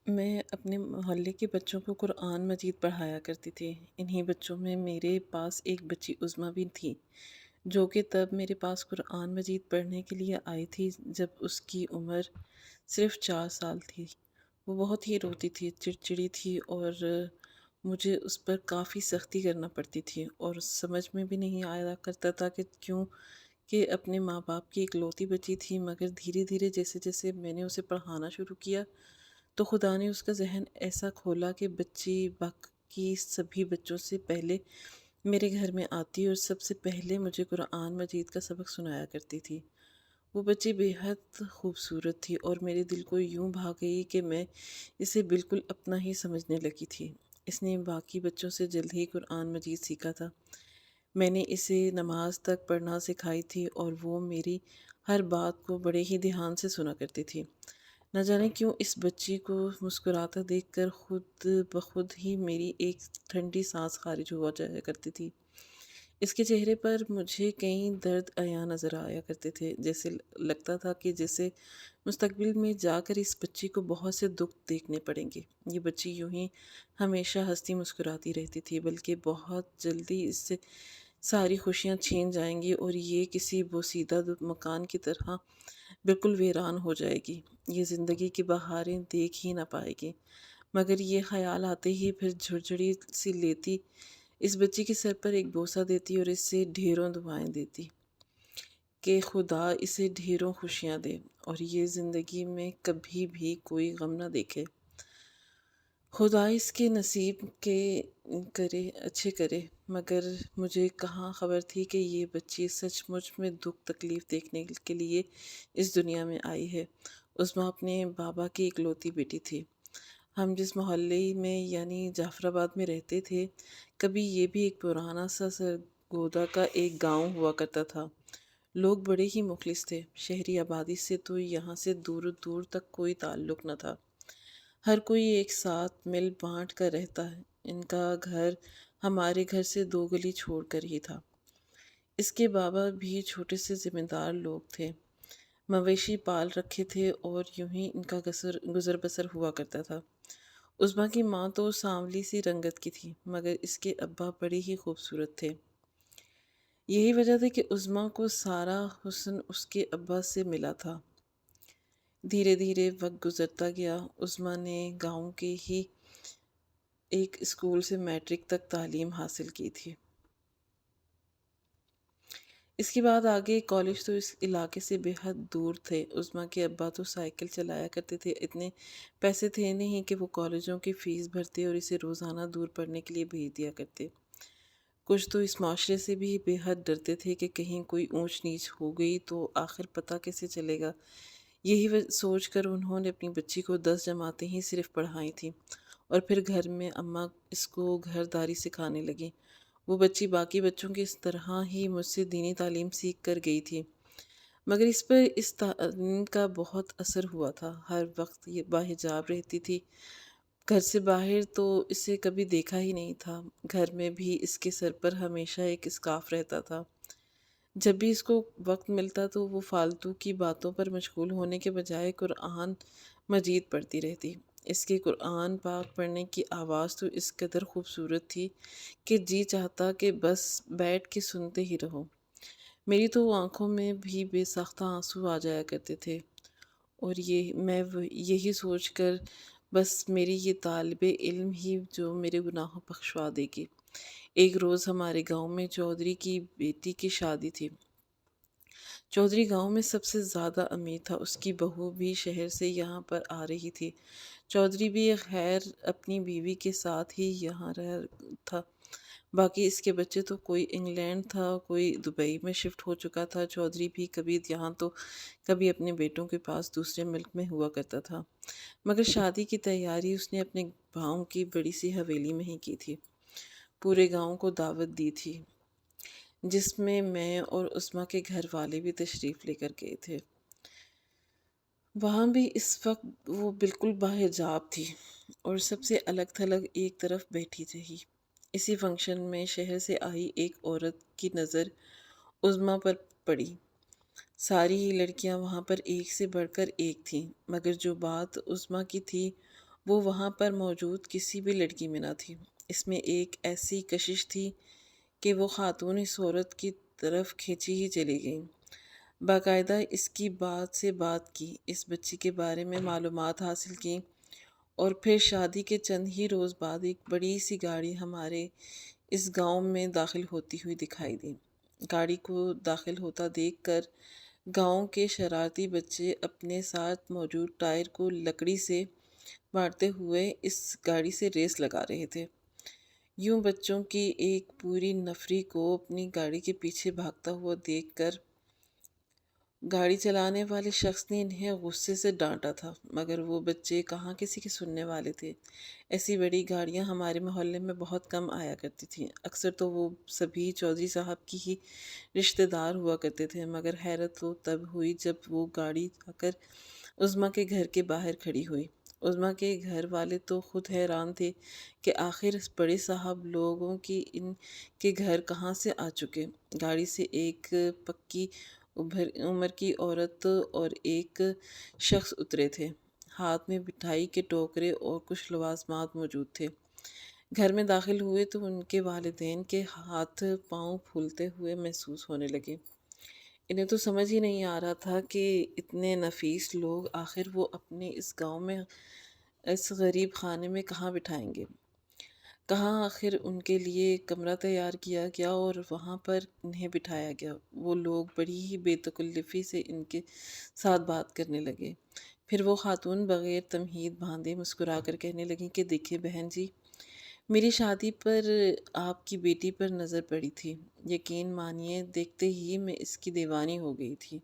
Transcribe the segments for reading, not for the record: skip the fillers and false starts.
میں اپنے محلے کے بچوں کو قرآن مجید پڑھایا کرتی تھی۔ انہی بچوں میں میرے پاس ایک بچی عظمیٰ بھی تھی، جو کہ تب میرے پاس قرآن مجید پڑھنے کے لیے آئی تھی جب اس کی عمر صرف 4 سال تھی۔ وہ بہت ہی روتی تھی، چڑچڑی تھی اور مجھے اس پر کافی سختی کرنا پڑتی تھی، اور سمجھ میں بھی نہیں آیا کرتا تھا کہ کیوں، کہ اپنے ماں باپ کی اکلوتی بچی تھی۔ مگر دھیرے دھیرے جیسے جیسے میں نے اسے پڑھانا شروع کیا تو خدا نے اس کا ذہن ایسا کھولا کہ بچی باقی سبھی بچوں سے پہلے میرے گھر میں آتی اور سب سے پہلے مجھے قرآن مجید کا سبق سنایا کرتی تھی۔ وہ بچی بے حد خوبصورت تھی اور میرے دل کو یوں بھا گئی کہ میں اسے بالکل اپنا ہی سمجھنے لگی تھی۔ اس نے باقی بچوں سے جلد ہی قرآن مجید سیکھا تھا۔ میں نے اسے نماز تک پڑھنا سکھائی تھی اور وہ میری ہر بات کو بڑے ہی دھیان سے سنا کرتی تھی۔ نہ جانے کیوں اس بچی کو مسکراتا دیکھ کر خود بخود ہی میری ایک ٹھنڈی سانس خارج ہوا جایا کرتی تھی۔ اس کے چہرے پر مجھے کئی درد عیاں نظر آیا کرتے تھے، جیسے لگتا تھا کہ جیسے مستقبل میں جا کر اس بچی کو بہت سے دکھ دیکھنے پڑیں گے۔ یہ بچی یوں ہی ہمیشہ ہنستی مسکراتی رہتی تھی، بلکہ بہت جلدی اس سے ساری خوشیاں چھین جائیں گی اور یہ کسی بوسیدہ مکان کی طرح بالکل ویران ہو جائے گی۔ یہ زندگی کی بہاریں دیکھ ہی نہ پائے گی۔ مگر یہ خیال آتے ہی پھر جھڑجھڑی سی لیتی، اس بچی کے سر پر ایک بوسہ دیتی اور اس سے ڈھیروں دعائیں دیتی کہ خدا اسے ڈھیروں خوشیاں دے اور یہ زندگی میں کبھی بھی کوئی غم نہ دیکھے۔ خدا اس کے نصیب کے کرے اچھے کرے۔ مگر مجھے کہاں خبر تھی کہ یہ بچی سچ مچ میں دکھ تکلیف دیکھنے کے لیے اس دنیا میں آئی ہے۔ عظمیٰ اپنے بابا کی اکلوتی بیٹی تھی۔ ہم جس محلے میں یعنی جعفر آباد میں رہتے تھے، کبھی یہ بھی ایک پرانا سا سرگودا کا ایک گاؤں ہوا کرتا تھا۔ لوگ بڑے ہی مخلص تھے۔ شہری آبادی سے تو یہاں سے دور دور تک کوئی تعلق نہ تھا۔ ہر کوئی ایک ساتھ مل بانٹ کر رہتا ہے۔ ان کا گھر ہمارے گھر سے 2 گلی چھوڑ کر ہی تھا۔ اس کے بابا بھی چھوٹے سے ذمہ دار لوگ تھے، مویشی پال رکھے تھے اور یوں ہی ان کا گزر بسر ہوا کرتا تھا۔ عظمیٰ کی ماں تو سانولی سی رنگت کی تھی، مگر اس کے ابا بڑے ہی خوبصورت تھے۔ یہی وجہ تھی کہ عظمیٰ کو سارا حسن اس کے ابا سے ملا تھا۔ دھیرے دھیرے وقت گزرتا گیا۔ عظمیٰ نے گاؤں کے ہی ایک اسکول سے میٹرک تک تعلیم حاصل کی تھی۔ اس کے بعد آگے کالج تو اس علاقے سے بے حد دور تھے۔ عظمیٰ کے ابا تو سائیکل چلایا کرتے تھے، اتنے پیسے تھے نہیں کہ وہ کالجوں کی فیس بھرتے اور اسے روزانہ دور پڑھنے کے لیے بھیج دیا کرتے۔ کچھ تو اس معاشرے سے بھی بے حد ڈرتے تھے کہ کہیں کوئی اونچ نیچ ہو گئی تو آخر پتہ کیسے چلے گا۔ یہی سوچ کر انہوں نے اپنی بچی کو 10 جماعتیں ہی صرف پڑھائی تھیں، اور پھر گھر میں اماں اس کو گھرداری سکھانے لگیں۔ وہ بچی باقی بچوں کی اس طرح ہی مجھ سے دینی تعلیم سیکھ کر گئی تھی، مگر اس پر اس تعلیم کا بہت اثر ہوا تھا۔ ہر وقت یہ باحجاب رہتی تھی۔ گھر سے باہر تو اسے کبھی دیکھا ہی نہیں تھا۔ گھر میں بھی اس کے سر پر ہمیشہ ایک اسکارف رہتا تھا۔ جب بھی اس کو وقت ملتا تو وہ فالتو کی باتوں پر مشغول ہونے کے بجائے قرآن مجید پڑھتی رہتی۔ اس کے قرآن پاک پڑھنے کی آواز تو اس قدر خوبصورت تھی کہ جی چاہتا کہ بس بیٹھ کے سنتے ہی رہو۔ میری تو آنکھوں میں بھی بے ساختہ آنسو آ جایا کرتے تھے، اور میں یہی سوچ کر بس میری یہ طالب علم ہی جو میرے گناہ بخشوا دے گی۔ ایک روز ہمارے گاؤں میں چودھری کی بیٹی کی شادی تھی۔ چودھری گاؤں میں سب سے زیادہ امیر تھا۔ اس کی بہو بھی شہر سے یہاں پر آ رہی تھی۔ چودھری بھی خیر اپنی بیوی کے ساتھ ہی یہاں رہ تھا۔ باقی اس کے بچے تو کوئی انگلینڈ تھا، کوئی دبئی میں شفٹ ہو چکا تھا۔ چودھری بھی کبھی یہاں تو کبھی اپنے بیٹوں کے پاس دوسرے ملک میں ہوا کرتا تھا، مگر شادی کی تیاری اس نے اپنے گاؤں کی بڑی سی حویلی میں ہی کی تھی۔ پورے گاؤں کو دعوت دی تھی، جس میں اور عظمیٰ کے گھر والے بھی تشریف لے کر گئے تھے۔ وہاں بھی اس وقت وہ بالکل باحجاب تھی اور سب سے الگ تھلگ ایک طرف بیٹھی رہی۔ اسی فنکشن میں شہر سے آئی ایک عورت کی نظر عظمیٰ پر پڑی۔ ساری ہی لڑکیاں وہاں پر ایک سے بڑھ کر ایک تھیں، مگر جو بات عظمیٰ کی تھی وہ وہاں پر موجود کسی بھی لڑکی میں نہ تھی۔ اس میں ایک ایسی کشش تھی کہ وہ خاتون اس عورت کی طرف کھینچی ہی چلی گئیں۔ باقاعدہ اس کی بات سے بات کی، اس بچی کے بارے میں معلومات حاصل کیں، اور پھر شادی کے چند ہی روز بعد ایک بڑی سی گاڑی ہمارے اس گاؤں میں داخل ہوتی ہوئی دکھائی دی۔ گاڑی کو داخل ہوتا دیکھ کر گاؤں کے شرارتی بچے اپنے ساتھ موجود ٹائر کو لکڑی سے مارتے ہوئے اس گاڑی سے ریس لگا رہے تھے۔ یوں بچوں کی ایک پوری نفری کو اپنی گاڑی کے پیچھے بھاگتا ہوا دیکھ کر گاڑی چلانے والے شخص نے انہیں غصے سے ڈانٹا تھا، مگر وہ بچے کہاں کسی کے سننے والے تھے۔ ایسی بڑی گاڑیاں ہمارے محلے میں بہت کم آیا کرتی تھیں، اکثر تو وہ سبھی چودھری صاحب کی ہی رشتہ دار ہوا کرتے تھے۔ مگر حیرت تو تب ہوئی جب وہ گاڑی آ کر عظمیٰ کے گھر کے باہر کھڑی ہوئی۔ عظمیٰ کے گھر والے تو خود حیران تھے کہ آخر اس بڑے صاحب لوگوں کی ان کے گھر کہاں سے آ چکے۔ گاڑی سے ایک پکی عمر کی عورت اور ایک شخص اترے تھے۔ ہاتھ میں مٹھائی کے ٹوکرے اور کچھ لوازمات موجود تھے۔ گھر میں داخل ہوئے تو ان کے والدین کے ہاتھ پاؤں پھولتے ہوئے محسوس ہونے لگے۔ انہیں تو سمجھ ہی نہیں آ رہا تھا کہ اتنے نفیس لوگ آخر وہ اپنے اس گاؤں میں اس غریب خانے میں کہاں بٹھائیں گے۔ کہاں آخر ان کے لیے کمرہ تیار کیا گیا اور وہاں پر انہیں بٹھایا گیا۔ وہ لوگ بڑی ہی بے تکلفی سے ان کے ساتھ بات کرنے لگے۔ پھر وہ خاتون بغیر تمہید باندھے مسکرا کر کہنے لگیں کہ دیکھیں بہن جی، میری شادی پر آپ کی بیٹی پر نظر پڑی تھی۔ یقین مانیے دیکھتے ہی میں اس کی دیوانی ہو گئی تھی۔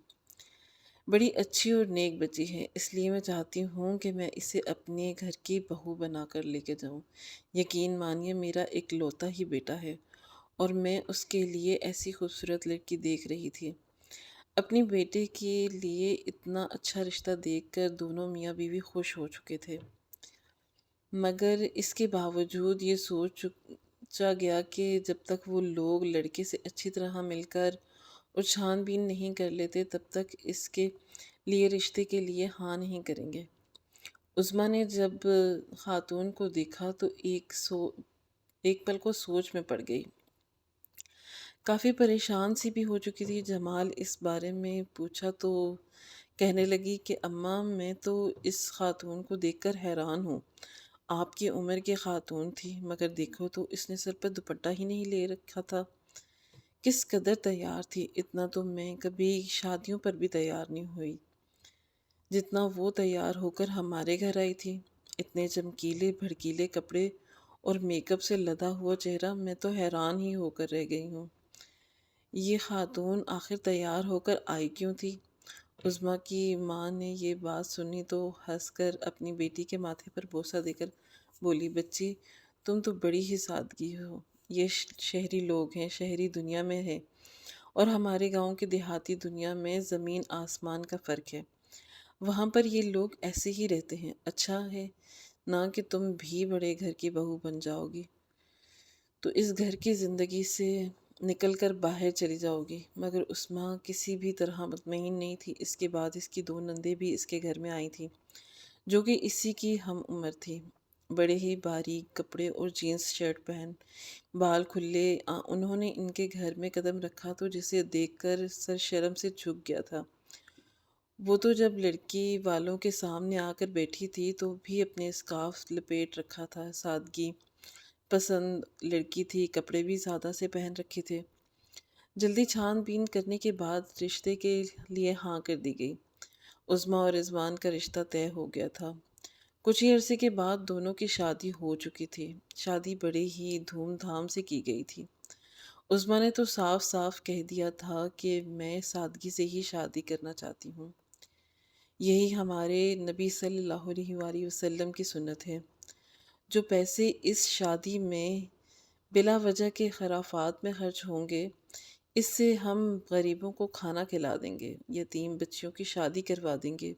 بڑی اچھی اور نیک بچی ہے، اس لیے میں چاہتی ہوں کہ میں اسے اپنے گھر کی بہو بنا کر لے کے جاؤں۔ یقین مانیے میرا ایک لوتا ہی بیٹا ہے، اور میں اس کے لیے ایسی خوبصورت لڑکی دیکھ رہی تھی۔ اپنی بیٹے کے لیے اتنا اچھا رشتہ دیکھ کر دونوں میاں بیوی خوش ہو چکے تھے، مگر اس کے باوجود یہ سوچا گیا کہ جب تک وہ لوگ لڑکے سے اچھی طرح مل کر اور چھان بین نہیں کر لیتے تب تک اس کے لیے رشتے کے لیے ہاں نہیں کریں گے۔ عظمیٰ نے جب خاتون کو دیکھا تو ایک پل کو سوچ میں پڑ گئی۔ کافی پریشان سی بھی ہو چکی تھی۔ جمال اس بارے میں پوچھا تو کہنے لگی کہ اماں میں تو اس خاتون کو دیکھ کر حیران ہوں۔ آپ کی عمر کی خاتون تھی، مگر دیکھو تو اس نے سر پر دوپٹہ ہی نہیں لے رکھا تھا۔ کس قدر تیار تھی، اتنا تو میں کبھی شادیوں پر بھی تیار نہیں ہوئی جتنا وہ تیار ہو کر ہمارے گھر آئی تھی۔ اتنے چمکیلے بھڑکیلے کپڑے اور میک اپ سے لدا ہوا چہرہ، میں تو حیران ہی ہو کر رہ گئی ہوں۔ یہ خاتون آخر تیار ہو کر آئی کیوں تھی؟ عظمیٰ کی ماں نے یہ بات سنی تو ہنس کر اپنی بیٹی کے ماتھے پر بوسہ دے کر بولی، بچی تم تو بڑی ہی سادگی ہو۔ یہ شہری لوگ ہیں، شہری دنیا میں ہے، اور ہمارے گاؤں کی دیہاتی دنیا میں زمین آسمان کا فرق ہے۔ وہاں پر یہ لوگ ایسے ہی رہتے ہیں۔ اچھا ہے نا کہ تم بھی بڑے گھر کی بہو بن جاؤ گی تو اس گھر کی زندگی سے نکل کر باہر چلی جاؤ گی۔ مگر عظمیٰ کسی بھی طرح مطمئن نہیں تھی۔ اس کے بعد اس کی دو نندیں بھی اس کے گھر میں آئی تھیں، جو کہ اسی کی ہم عمر تھی۔ بڑے ہی باریک کپڑے اور جینس شرٹ پہن، بال کھلے، انہوں نے ان کے گھر میں قدم رکھا تو جسے دیکھ کر سر شرم سے جھک گیا تھا۔ وہ تو جب لڑکی والوں کے سامنے آ کر بیٹھی تھی تو بھی اپنے اسکارف لپیٹ رکھا تھا۔ سادگی پسند لڑکی تھی، کپڑے بھی سادہ سے پہن رکھے تھے۔ جلدی چھان بین کرنے کے بعد رشتے کے لیے ہاں کر دی گئی۔ عظمیٰ اور رضوان کا رشتہ طے ہو گیا تھا۔ کچھ ہی عرصے کے بعد دونوں کی شادی ہو چکی تھی۔ شادی بڑے ہی دھوم دھام سے کی گئی تھی۔ عظمیٰ نے تو صاف صاف کہہ دیا تھا کہ میں سادگی سے ہی شادی کرنا چاہتی ہوں۔ یہی ہمارے نبی صلی اللہ علیہ وآلہ وسلم کی سنت ہے۔ جو پیسے اس شادی میں بلا وجہ کے خرافات میں خرچ ہوں گے، اس سے ہم غریبوں کو کھانا کھلا دیں گے، یتیم بچیوں کی شادی کروا دیں گے،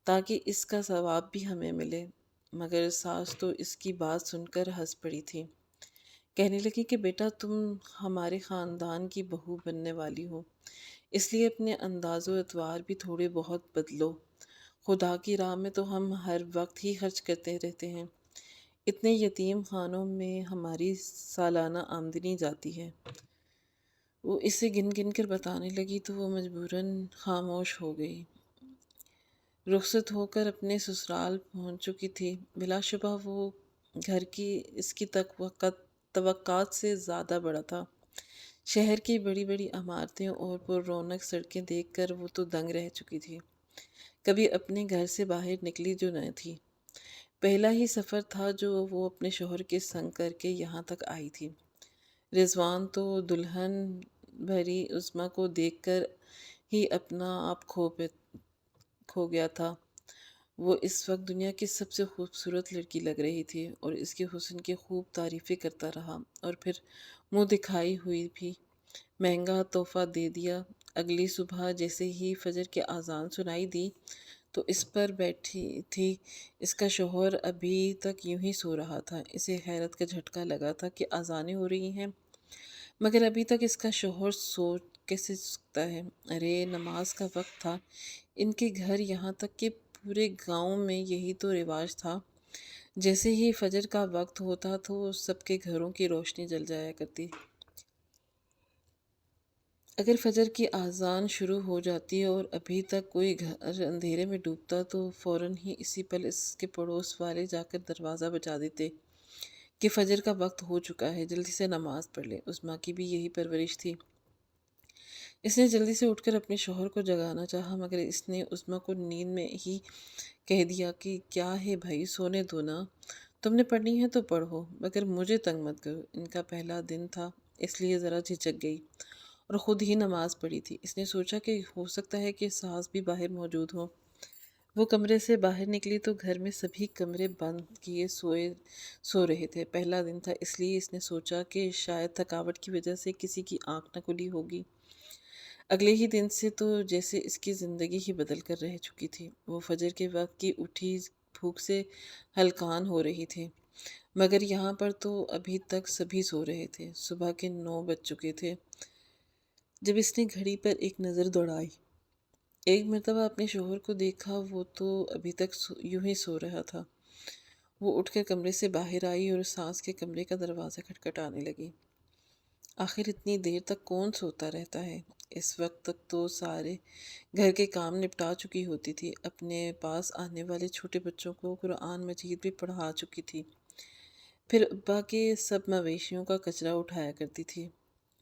تاکہ اس کا ثواب بھی ہمیں ملے۔ مگر ساس تو اس کی بات سن کر ہنس پڑی تھی۔ کہنے لگی کہ بیٹا تم ہمارے خاندان کی بہو بننے والی ہو، اس لیے اپنے انداز و اطوار بھی تھوڑے بہت بدلو۔ خدا کی راہ میں تو ہم ہر وقت ہی خرچ کرتے رہتے ہیں۔ اتنے یتیم خانوں میں ہماری سالانہ آمدنی جاتی ہے۔ وہ اسے گن گن کر بتانے لگی تو وہ مجبوراً خاموش ہو گئی۔ رخصت ہو کر اپنے سسرال پہنچ چکی تھی۔ بلا شبہ وہ گھر کی اس کی توقعات سے زیادہ بڑا تھا۔ شہر کی بڑی بڑی عمارتیں اور پر رونق سڑکیں دیکھ کر وہ تو دنگ رہ چکی تھی۔ کبھی اپنے گھر سے باہر نکلی جو نہ تھی۔ پہلا ہی سفر تھا جو وہ اپنے شوہر کے سنگ کر کے یہاں تک آئی تھی۔ رضوان تو دلہن بھری عظمیٰ کو دیکھ کر ہی اپنا آپ کھو گیا تھا۔ وہ اس وقت دنیا کی سب سے خوبصورت لڑکی لگ رہی تھی اور اس کے حسن کی خوب تعریفیں کرتا رہا اور پھر منہ دکھائی ہوئی بھی مہنگا تحفہ دے دیا۔ اگلی صبح جیسے ہی فجر کی اذان سنائی دی تو اس پر بیٹھی تھی اس کا شوہر ابھی تک یوں ہی سو رہا تھا۔ اسے حیرت کا جھٹکا لگا تھا کہ اذانیں ہو رہی ہیں مگر ابھی تک اس کا شوہر سو کیسے سکتا ہے؟ ارے نماز کا وقت تھا۔ ان کے گھر یہاں تک کہ پورے گاؤں میں یہی تو رواج تھا۔ جیسے ہی فجر کا وقت ہوتا تو سب کے گھروں کی روشنی جل جایا کرتی۔ اگر فجر کی اذان شروع ہو جاتی اور ابھی تک کوئی گھر اندھیرے میں ڈوبتا تو فوراً ہی اسی پل اس کے پڑوس والے جا کر دروازہ بجا دیتے کہ فجر کا وقت ہو چکا ہے، جلدی سے نماز پڑھ لیں۔ عظمیٰ کی بھی یہی پرورش تھی۔ اس نے جلدی سے اٹھ کر اپنے شوہر کو جگانا چاہا مگر اس نے عظمیٰ کو نیند میں ہی کہہ دیا کہ کیا ہے بھائی، سونے دو نا، تم نے پڑھنی ہے تو پڑھو مگر مجھے تنگ مت کرو۔ ان کا پہلا دن تھا اس لیے ذرا جھجک گئی اور خود ہی نماز پڑھی تھی۔ اس نے سوچا کہ ہو سکتا ہے کہ ساس بھی باہر موجود ہوں۔ وہ کمرے سے باہر نکلی تو گھر میں سبھی کمرے بند کیے سو رہے تھے۔ پہلا دن تھا اس لیے اس نے سوچا کہ شاید تھکاوٹ کی وجہ سے کسی کی آنکھ نہ کھلی ہوگی۔ اگلے ہی دن سے تو جیسے اس کی زندگی ہی بدل کر رہ چکی تھی۔ وہ فجر کے وقت کی اٹھی بھوک سے ہلکان ہو رہی تھی مگر یہاں پر تو ابھی تک سبھی سو رہے تھے۔ صبح کے 9 بج چکے تھے جب اس نے گھڑی پر ایک نظر دوڑائی۔ ایک مرتبہ اپنے شوہر کو دیکھا، وہ تو ابھی تک یوں ہی سو رہا تھا۔ وہ اٹھ کر کمرے سے باہر آئی اور ساس کے کمرے کا دروازہ کھٹکھٹانے لگی۔ آخر اتنی دیر تک کون سوتا رہتا ہے؟ اس وقت تک تو سارے گھر کے کام نپٹا چکی ہوتی تھی۔ اپنے پاس آنے والے چھوٹے بچوں کو قرآن مجید بھی پڑھا چکی تھی۔ پھر ابا کے سب مویشیوں کا کچرا اٹھایا کرتی تھی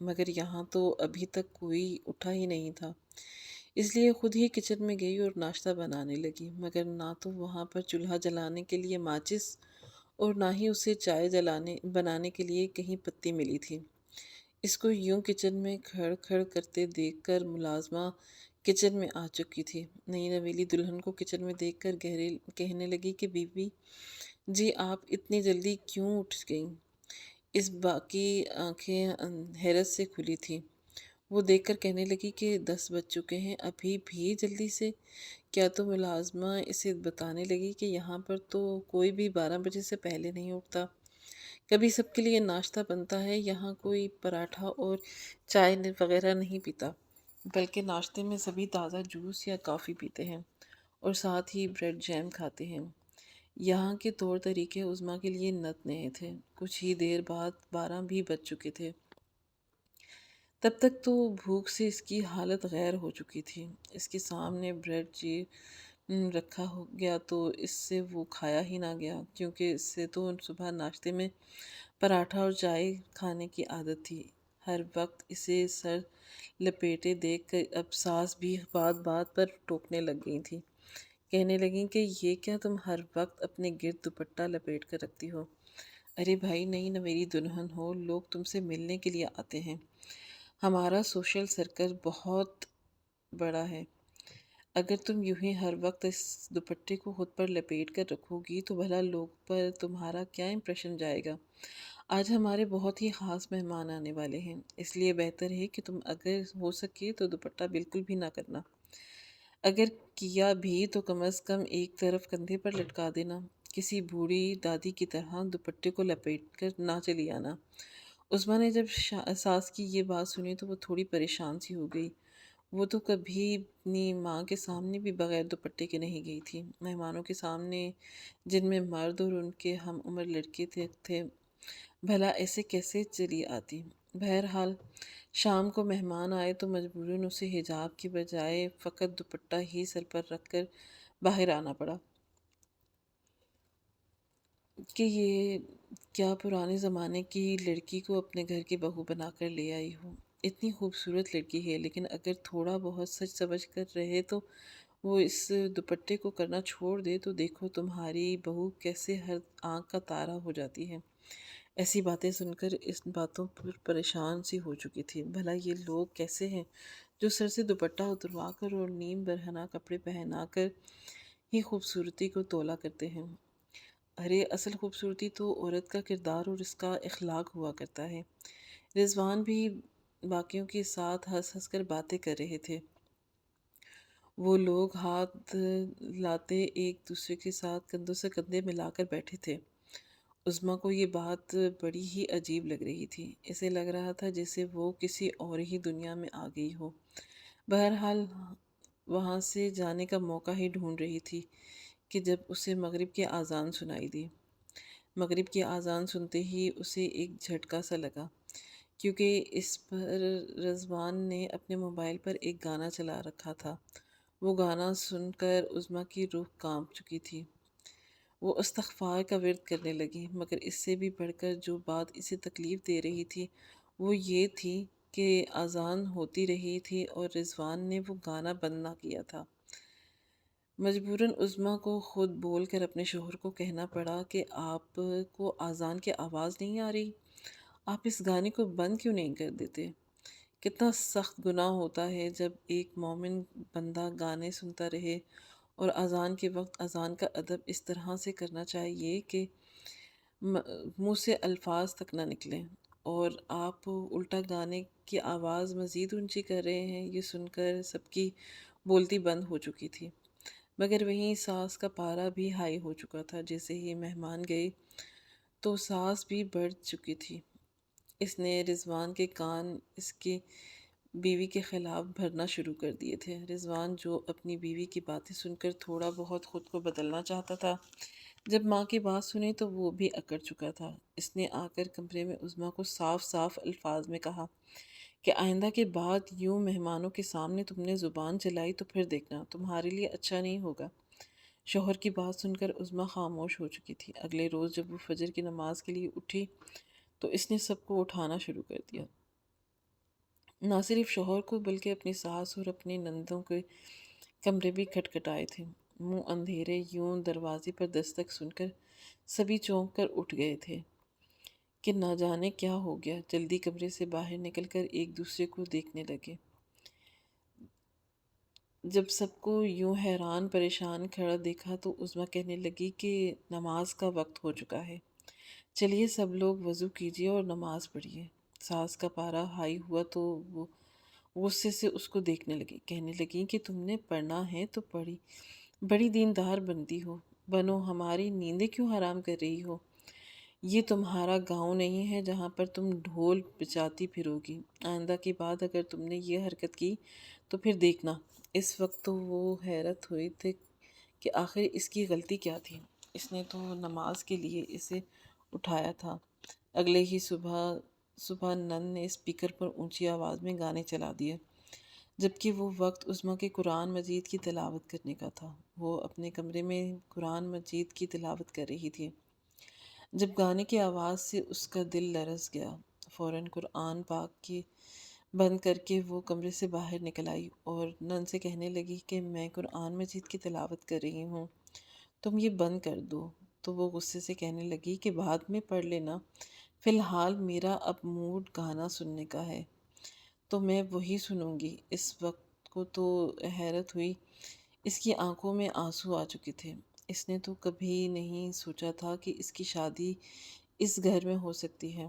مگر یہاں تو ابھی تک کوئی اٹھا ہی نہیں تھا۔ اس لیے خود ہی کچن میں گئی اور ناشتہ بنانے لگی مگر نہ تو وہاں پر چولہا جلانے کے لیے ماچس اور نہ ہی اسے چائے بنانے کے لیے کہیں پتی ملی تھی۔ اس کو یوں کچن میں کھڑ کھڑ کرتے دیکھ کر ملازمہ کچن میں آ چکی تھی۔ نئی نویلی دلہن کو کچن میں دیکھ کر کہنے لگی کہ بی بی جی آپ اتنی جلدی کیوں اٹھ گئیں؟ اس با کی آنکھیں حیرت سے کھلی تھیں۔ وہ دیکھ کر کہنے لگی کہ 10 بج چکے ہیں، ابھی بھی جلدی سے؟ کیا تو ملازمہ اسے بتانے لگی کہ یہاں پر تو کوئی بھی 12 بجے سے پہلے نہیں اٹھتا۔ کبھی سب کے لیے ناشتہ بنتا ہے، یہاں کوئی پراٹھا اور چائے وغیرہ نہیں پیتا بلکہ ناشتے میں سبھی تازہ جوس یا کافی پیتے ہیں اور ساتھ ہی بریڈ جیم کھاتے ہیں۔ یہاں کے طور طریقے عظمیٰ کے لیے نت نئے تھے۔ کچھ ہی دیر بعد 12 بھی بج چکے تھے۔ تب تک تو بھوک سے اس کی حالت غیر ہو چکی تھی۔ اس کے سامنے بریڈ رکھا ہو گیا تو اس سے وہ کھایا ہی نہ گیا کیونکہ اس سے تو صبح ناشتے میں پراٹھا اور چائے کھانے کی عادت تھی۔ ہر وقت اسے سر لپیٹے دیکھ کر اب ساس بھی بات بات پر ٹوکنے لگ گئی تھی۔ کہنے لگیں کہ یہ کیا تم ہر وقت اپنے گرد دوپٹہ لپیٹ کر رکھتی ہو؟ ارے بھائی نئی نویلی دلہن ہو، لوگ تم سے ملنے کے لیے آتے ہیں۔ ہمارا سوشل سرکل بہت بڑا ہے۔ اگر تم یوں ہی ہر وقت اس دوپٹے کو خود پر لپیٹ کر رکھو گی تو بھلا لوگ پر تمہارا کیا امپریشن جائے گا؟ آج ہمارے بہت ہی خاص مہمان آنے والے ہیں، اس لیے بہتر ہے کہ تم اگر ہو سکے تو دوپٹہ بالکل بھی نہ کرنا۔ اگر کیا بھی تو کم از کم ایک طرف کندھے پر لٹکا دینا۔ کسی بوڑھی دادی کی طرح دوپٹے کو لپیٹ کر نہ چلی آنا۔ عظمیٰ نے جب ساس کی یہ بات سنی تو وہ تھوڑی پریشان سی ہو گئی۔ وہ تو کبھی اپنی ماں کے سامنے بھی بغیر دوپٹے کے نہیں گئی تھی، مہمانوں کے سامنے جن میں مرد اور ان کے ہم عمر لڑکے تھے، بھلا ایسے کیسے چلی آتی؟ بہرحال شام کو مہمان آئے تو مجبوراً اسے حجاب کی بجائے فقط دوپٹہ ہی سر پر رکھ کر باہر آنا پڑا کہ یہ کیا پرانے زمانے کی لڑکی کو اپنے گھر کی بہو بنا کر لے آئی ہو۔ اتنی خوبصورت لڑکی ہے، لیکن اگر تھوڑا بہت سچ سمجھ کر رہے تو وہ اس دوپٹے کو کرنا چھوڑ دے تو دیکھو تمہاری بہو کیسے ہر آنکھ کا تارا ہو جاتی ہے۔ ایسی باتیں سن کر اس باتوں پر پریشان سی ہو چکی تھی۔ بھلا یہ لوگ کیسے ہیں جو سر سے دوپٹہ اتروا کر اور نیم برہنہ کپڑے پہنا کر ہی خوبصورتی کو تولا کرتے ہیں؟ ارے اصل خوبصورتی تو عورت کا کردار اور اس کا اخلاق ہوا کرتا ہے۔ رضوان بھی باقیوں کے ساتھ ہنس ہنس کر باتیں کر رہے تھے۔ وہ لوگ ہاتھ لاتے ایک دوسرے کے ساتھ کندھوں سے کندھے ملا کر بیٹھے تھے۔ عظمیٰ کو یہ بات بڑی ہی عجیب لگ رہی تھی۔ اسے لگ رہا تھا جیسے وہ کسی اور ہی دنیا میں آ گئی ہو۔ بہرحال وہاں سے جانے کا موقع ہی ڈھونڈ رہی تھی کہ جب اسے مغرب کی اذان سنائی دی۔ مغرب کی اذان سنتے ہی اسے ایک جھٹکا سا لگا، کیونکہ اس پر رضوان نے اپنے موبائل پر ایک گانا چلا رکھا تھا۔ وہ گانا سن کر عظمیٰ کی روح کانپ چکی تھی۔ وہ استغفار کا ورد کرنے لگی، مگر اس سے بھی بڑھ کر جو بات اسے تکلیف دے رہی تھی وہ یہ تھی کہ اذان ہوتی رہی تھی اور رضوان نے وہ گانا بند نہ کیا تھا۔ مجبوراً عظمیٰ کو خود بول کر اپنے شوہر کو کہنا پڑا کہ آپ کو اذان کی آواز نہیں آ رہی؟ آپ اس گانے کو بند کیوں نہیں کر دیتے؟ کتنا سخت گناہ ہوتا ہے جب ایک مومن بندہ گانے سنتا رہے، اور اذان کے وقت اذان کا ادب اس طرح سے کرنا چاہیے کہ منہ سے الفاظ تک نہ نکلیں، اور آپ الٹا گانے کی آواز مزید اونچی کر رہے ہیں۔ یہ سن کر سب کی بولتی بند ہو چکی تھی، مگر وہیں ساس کا پارا بھی ہائی ہو چکا تھا۔ جیسے ہی مہمان گئے تو ساس بھی بڑھ چکی تھی۔ اس نے رضوان کے کان اس کی بیوی کے خلاف بھرنا شروع کر دیے تھے۔ رضوان جو اپنی بیوی کی باتیں سن کر تھوڑا بہت خود کو بدلنا چاہتا تھا، جب ماں کی بات سنی تو وہ بھی اکڑ چکا تھا۔ اس نے آ کر کمرے میں عظمیٰ کو صاف صاف الفاظ میں کہا کہ آئندہ کے بعد یوں مہمانوں کے سامنے تم نے زبان چلائی تو پھر دیکھنا تمہارے لیے اچھا نہیں ہوگا۔ شوہر کی بات سن کر عظمیٰ خاموش ہو چکی تھی۔ اگلے روز جب وہ فجر کی نماز کے لیے اٹھی تو اس نے سب کو اٹھانا شروع کر دیا، نہ صرف شوہر کو بلکہ اپنی ساس اور اپنی نندوں کے کمرے بھی کھٹکھٹائے تھے۔ منہ اندھیرے یوں دروازے پر دستک سن کر سبھی چونک کر اٹھ گئے تھے کہ نہ جانے کیا ہو گیا۔ جلدی کمرے سے باہر نکل کر ایک دوسرے کو دیکھنے لگے۔ جب سب کو یوں حیران پریشان کھڑا دیکھا تو عظمیٰ کہنے لگی کہ نماز کا وقت ہو چکا ہے، چلیے سب لوگ وضو کیجیے اور نماز پڑھیے۔ ساس کا پارا ہائی ہوا تو وہ غصے سے اس کو دیکھنے لگی، کہنے لگی کہ تم نے پڑھنا ہے تو بڑی دیندار بنتی ہو، بنو، ہماری نیندیں کیوں حرام کر رہی ہو؟ یہ تمہارا گاؤں نہیں ہے جہاں پر تم ڈھول بجاتی پھرو گی۔ آئندہ کے بعد اگر تم نے یہ حرکت کی تو پھر دیکھنا۔ اس وقت تو وہ حیرت ہوئی تھی کہ آخر اس کی غلطی کیا تھی۔ اس نے تو نماز کے لیے اسے اٹھایا تھا۔ اگلے ہی صبح نن نے اسپیکر پر اونچی آواز میں گانے چلا دیے، جبکہ وہ وقت عظمیٰ کے قرآن مجید کی تلاوت کرنے کا تھا۔ وہ اپنے کمرے میں قرآن مجید کی تلاوت کر رہی تھی۔ جب گانے کی آواز سے اس کا دل لرز گیا، فوراً قرآن پاک کی بند کر کے وہ کمرے سے باہر نکل آئی اور نن سے کہنے لگی کہ میں قرآن مجید کی تلاوت کر رہی ہوں، تم یہ بند کر دو۔ تو وہ غصے سے کہنے لگی کہ بعد میں پڑھ لینا، فی الحال میرا اب موڈ گانا سننے کا ہے تو میں وہی سنوں گی۔ اس وقت کو تو حیرت ہوئی، اس کی آنکھوں میں آنسو آ چکے تھے۔ اس نے تو کبھی نہیں سوچا تھا کہ اس کی شادی اس گھر میں ہو سکتی ہے۔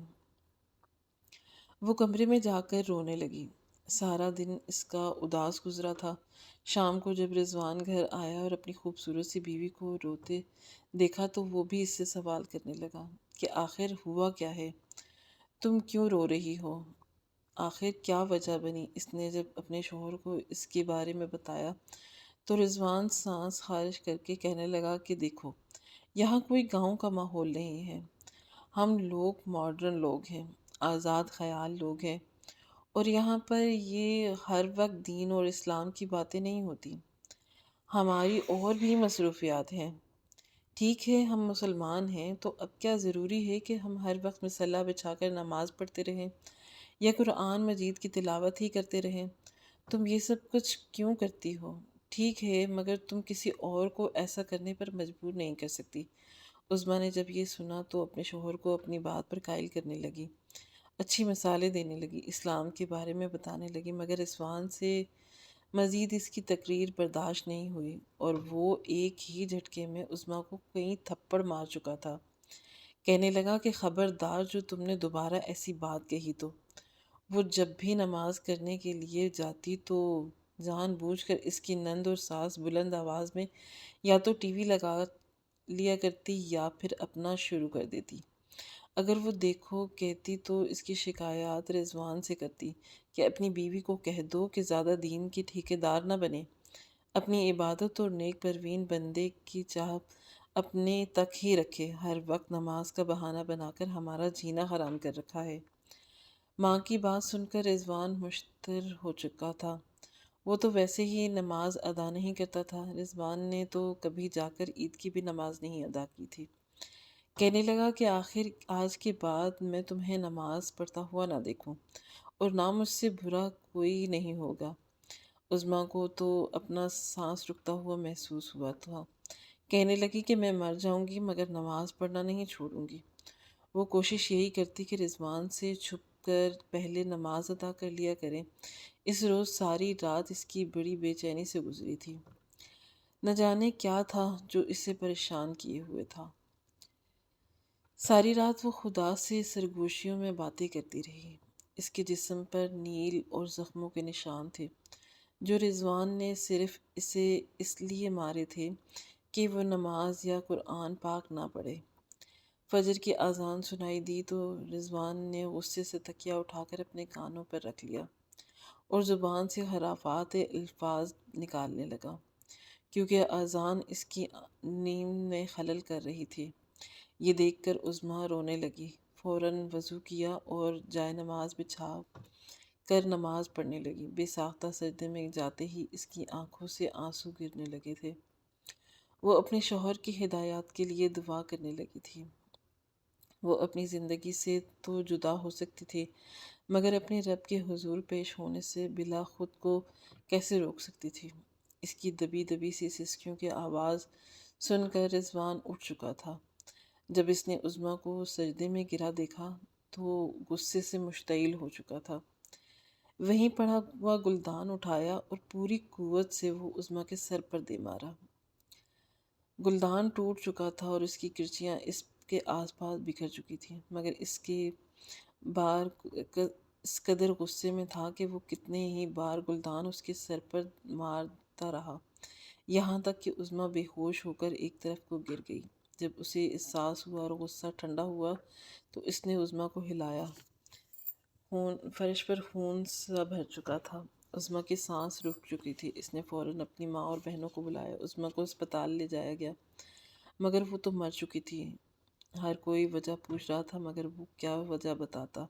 وہ کمرے میں جا کر رونے لگی۔ سارا دن اس کا اداس گزرا تھا۔ شام کو جب رضوان گھر آیا اور اپنی خوبصورت سی بیوی کو روتے دیکھا تو وہ بھی اس سے سوال کرنے لگا کہ آخر ہوا کیا ہے، تم کیوں رو رہی ہو؟ آخر کیا وجہ بنی؟ اس نے جب اپنے شوہر کو اس کے بارے میں بتایا تو رضوان سانس خارج کر کے کہنے لگا کہ دیکھو، یہاں کوئی گاؤں کا ماحول نہیں ہے، ہم لوگ ماڈرن لوگ ہیں، آزاد خیال لوگ ہیں، اور یہاں پر یہ ہر وقت دین اور اسلام کی باتیں نہیں ہوتی، ہماری اور بھی مصروفیات ہیں۔ ٹھیک ہے ہم مسلمان ہیں، تو اب کیا ضروری ہے کہ ہم ہر وقت مصلی بچھا کر نماز پڑھتے رہیں یا قرآن مجید کی تلاوت ہی کرتے رہیں؟ تم یہ سب کچھ کیوں کرتی ہو؟ ٹھیک ہے مگر تم کسی اور کو ایسا کرنے پر مجبور نہیں کر سکتی۔ عظمیٰ نے جب یہ سنا تو اپنے شوہر کو اپنی بات پر قائل کرنے لگی، اچھی مثالیں دینے لگی، اسلام کے بارے میں بتانے لگی، مگر رضوان سے مزید اس کی تقریر برداشت نہیں ہوئی اور وہ ایک ہی جھٹکے میں عظمیٰ کو کئی تھپڑ مار چکا تھا۔ کہنے لگا کہ خبردار جو تم نے دوبارہ ایسی بات کہی تو۔ وہ جب بھی نماز کرنے کے لیے جاتی تو جان بوجھ کر اس کی نند اور ساس بلند آواز میں یا تو ٹی وی لگا لیا کرتی یا پھر اپنا شروع کر دیتی۔ اگر وہ دیکھو کہتی تو اس کی شکایات رضوان سے کرتی کہ اپنی بیوی کو کہہ دو کہ زیادہ دین کی ٹھیکیدار نہ بنے، اپنی عبادت اور نیک پروین بندے کی چاہ اپنے تک ہی رکھے، ہر وقت نماز کا بہانہ بنا کر ہمارا جینا حرام کر رکھا ہے۔ ماں کی بات سن کر رضوان مشتر ہو چکا تھا، وہ تو ویسے ہی نماز ادا نہیں کرتا تھا، رضوان نے تو کبھی جا کر عید کی بھی نماز نہیں ادا کی تھی۔ کہنے لگا کہ آخر آج کے بعد میں تمہیں نماز پڑھتا ہوا نہ دیکھوں اور نہ مجھ سے برا کوئی نہیں ہوگا۔ عظمیٰ کو تو اپنا سانس رکتا ہوا محسوس ہوا تھا، کہنے لگی کہ میں مر جاؤں گی مگر نماز پڑھنا نہیں چھوڑوں گی۔ وہ کوشش یہی کرتی کہ رضوان سے چھپ کر پہلے نماز ادا کر لیا کریں۔ اس روز ساری رات اس کی بڑی بے چینی سے گزری تھی، نہ جانے کیا تھا جو اسے پریشان کیے ہوئے تھا۔ ساری رات وہ خدا سے سرگوشیوں میں باتیں کرتی رہی۔ اس کے جسم پر نیل اور زخموں کے نشان تھے جو رضوان نے صرف اسے اس لیے مارے تھے کہ وہ نماز یا قرآن پاک نہ پڑھے۔ فجر کی اذان سنائی دی تو رضوان نے غصے سے تکیہ اٹھا کر اپنے کانوں پر رکھ لیا اور زبان سے خرافات الفاظ نکالنے لگا، کیونکہ اذان اس کی نیند میں خلل کر رہی تھی۔ یہ دیکھ کر عظمیٰ رونے لگی، فوراً وضو کیا اور جائے نماز بچھا کر نماز پڑھنے لگی۔ بے ساختہ سجدے میں جاتے ہی اس کی آنکھوں سے آنسو گرنے لگے تھے۔ وہ اپنے شوہر کی ہدایات کے لیے دعا کرنے لگی تھی۔ وہ اپنی زندگی سے تو جدا ہو سکتی تھی مگر اپنے رب کے حضور پیش ہونے سے بلا خود کو کیسے روک سکتی تھی؟ اس کی دبی دبی سی سسکیوں کی آواز سن کر رضوان اٹھ چکا تھا۔ جب اس نے عظمیٰ کو سجدے میں گرا دیکھا تو غصے سے مشتعل ہو چکا تھا۔ وہیں پڑا ہوا گلدان اٹھایا اور پوری قوت سے وہ عظمیٰ کے سر پر دے مارا۔ گلدان ٹوٹ چکا تھا اور اس کی کرچیاں اس کے آس پاس بکھر چکی تھیں، مگر اس قدر غصے میں تھا کہ وہ کتنے ہی بار گلدان اس کے سر پر مارتا رہا، یہاں تک کہ عظمیٰ بے ہوش ہو کر ایک طرف کو گر گئی۔ جب اسے احساس ہوا اور غصہ ٹھنڈا ہوا تو اس نے عظمیٰ کو ہلایا۔ فرش پر خون سا بھر چکا تھا، عظمیٰ کی سانس رک چکی تھی۔ اس نے فوراً اپنی ماں اور بہنوں کو بلایا، عظمیٰ کو اسپتال لے جایا گیا مگر وہ تو مر چکی تھی۔ ہر کوئی وجہ پوچھ رہا تھا مگر وہ کیا وجہ بتاتا؟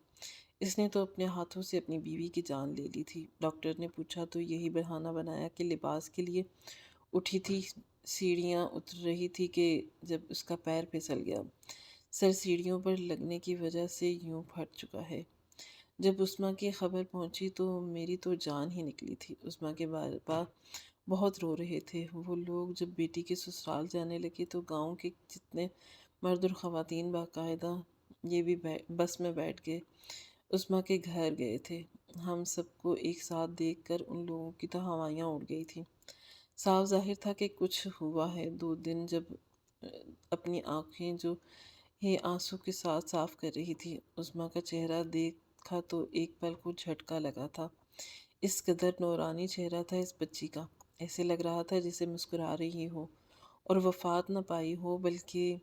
اس نے تو اپنے ہاتھوں سے اپنی بیوی کی جان لے لی تھی۔ ڈاکٹر نے پوچھا تو یہی بہانہ بنایا کہ لباس کے لیے اٹھی تھی، سیڑھیاں اتر رہی تھی کہ جب اس کا پیر پھسل گیا۔ سر سیڑھیوں پر لگنے کی وجہ سے یوں پھٹ چکا ہے۔ جب عظمیٰ کی خبر پہنچی تو میری تو جان ہی نکلی تھی۔ عظمیٰ کے بابا بہت رو رہے تھے۔ وہ لوگ جب بیٹی کے سسرال جانے لگے تو گاؤں کے جتنے مرد اور خواتین باقاعدہ یہ بھی بس میں بیٹھ گئے، عظمیٰ کے گھر گئے تھے۔ ہم سب کو ایک ساتھ دیکھ کر ان لوگوں کی تو ہوائیاں اڑ گئی تھیں۔ صاف ظاہر تھا کہ کچھ ہوا ہے۔ 2 دن جب اپنی آنکھیں جو یہ آنسو کے ساتھ صاف کر رہی تھی، عظمیٰ کا چہرہ دیکھا تو ایک پل کو جھٹکا لگا تھا۔ اس قدر نورانی چہرہ تھا اس بچی کا، ایسے لگ رہا تھا جیسے مسکرا رہی ہو اور وفات نہ پائی ہو بلکہ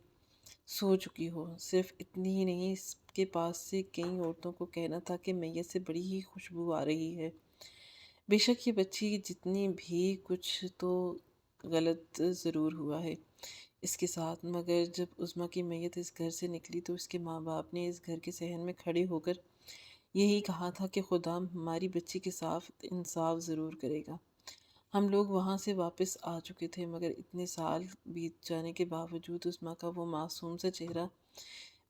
سو چکی ہو۔ صرف اتنی ہی نہیں، اس کے پاس سے کئی عورتوں کو کہنا تھا کہ میت سے بڑی ہی خوشبو آ رہی ہے۔ بے شک یہ بچی جتنی بھی کچھ تو غلط ضرور ہوا ہے اس کے ساتھ، مگر جب عظمیٰ کی میت اس گھر سے نکلی تو اس کے ماں باپ نے اس گھر کے صحن میں کھڑے ہو کر یہی کہا تھا کہ خدا ہماری بچی کے ساتھ انصاف ضرور کرے گا۔ ہم لوگ وہاں سے واپس آ چکے تھے، مگر اتنے سال بیت جانے کے باوجود عظمیٰ کا وہ معصوم سا چہرہ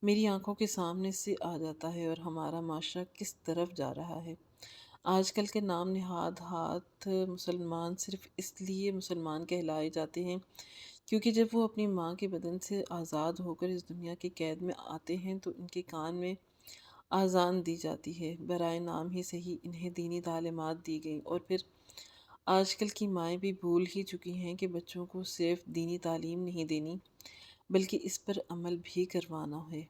میری آنکھوں کے سامنے سے آ جاتا ہے، اور ہمارا معاشرہ کس طرف جا رہا ہے۔ آج کل کے نام نہاد ہاتھ مسلمان صرف اس لیے مسلمان کہلائے جاتے ہیں کیونکہ جب وہ اپنی ماں کے بدن سے آزاد ہو کر اس دنیا کی قید میں آتے ہیں تو ان کے کان میں آذان دی جاتی ہے، برائے نام ہی صحیح انہیں دینی تعلیمات دی گئیں، اور پھر آج کل کی مائیں بھی بھول ہی چکی ہیں کہ بچوں کو صرف دینی تعلیم نہیں دینی بلکہ اس پر عمل بھی کروانا ہے۔